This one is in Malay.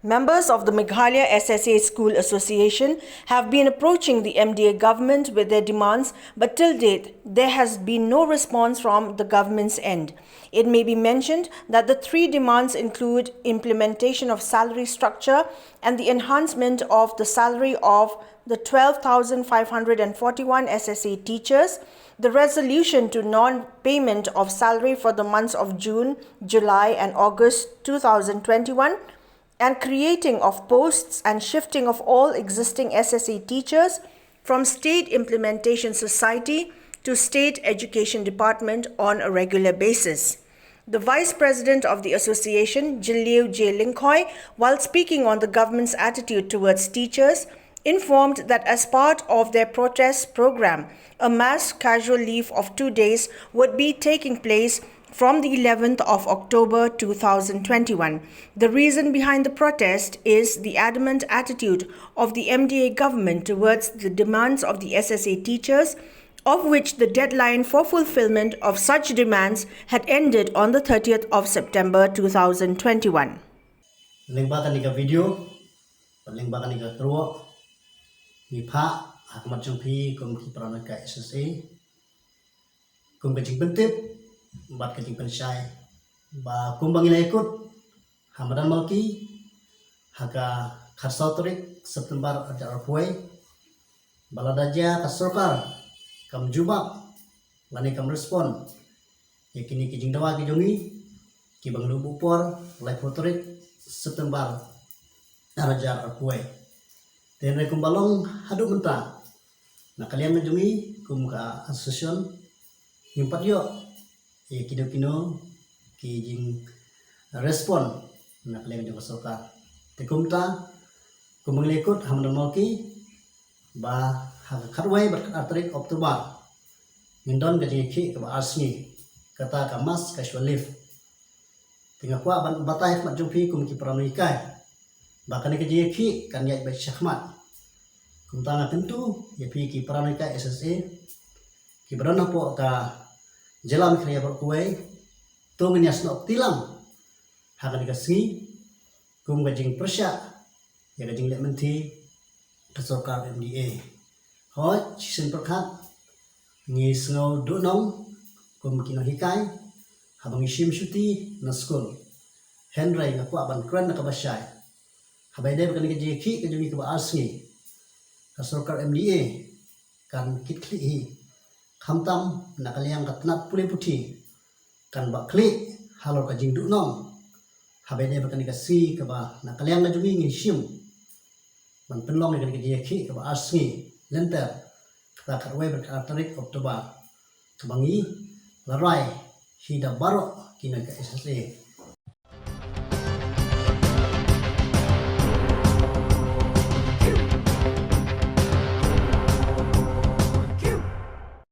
Members of the Meghalaya SSA School Association have been approaching the MDA government with their demands, but till date, there has been no response from the government's end. It may be mentioned that the three demands include implementation of salary structure and the enhancement of the salary of the 12,541 SSA teachers, the resolution to non-payment of salary for the months of June, July and August 2021, and creating of posts and shifting of all existing SSA teachers from State Implementation Society to State Education Department on a regular basis. The Vice President of the Association, Shillong J. while speaking on the government's attitude towards teachers, informed that as part of their protest program, a mass casual leave of 2 days would be taking place from the 11th of October 2021. The reason behind the protest is the adamant attitude of the MDA government towards the demands of the SSA teachers, of which the deadline for fulfillment of such demands had ended on the 30th of September 2021. Lingbakan ni ka video, lingbakan ni ka truo, ni pa hakmat jumpi kum ki peranan ka SSA, kum ka jing bentip, bat ka jing pensyai, ba kum bangin ikut, hamadan malki, haka khasautorik September ada arpuai, baladaja kasorkar, kam jubak, lani kam respon, yakini ki jing dawa ki jongi, ki bang lubu por, lai fotorik September arajar arpuai. Tenre kum balong haduk mentah. Nak kalian menjungi kum ka asosiasi himpat yo. Ya kino ki jing respon nak kalian menjungi soka. Tekum ta kum mengikut hamdan malki ba kharwai berartrik Oktober. Ngindon ka jing ki ka asni kata ka mas casualif. Tengah kuat batai mat jumpi kum ki pranikai. Bahkan ke jing ki kan yai ba syahmat. Kum tanga tentu ya pi ki pranikai SSA ki berana po ka jalan kriya berkuai tu ngenias nok tilam hakan dikasih kum gajing persya ya gajing lek menti tersorkar MDA hoi cisen perkat ngi sngau do nong kum kino hikai habang isim syuti na school Henry ngaku aban kran na kabasyai habai dai bukan gajing ki gajing ka asngi tersorkar MDA kan kitli khamtam nakaliang katnat pule puti kan ba kli halor ka jing du nong habe ne bakan ka si ka ba nakaliang na jungi ngi sim man penlong ni kan ka ji ka ba asngi lenter ka karwe ber ka tarik Oktober kabangi larai hida baro kina ka SSA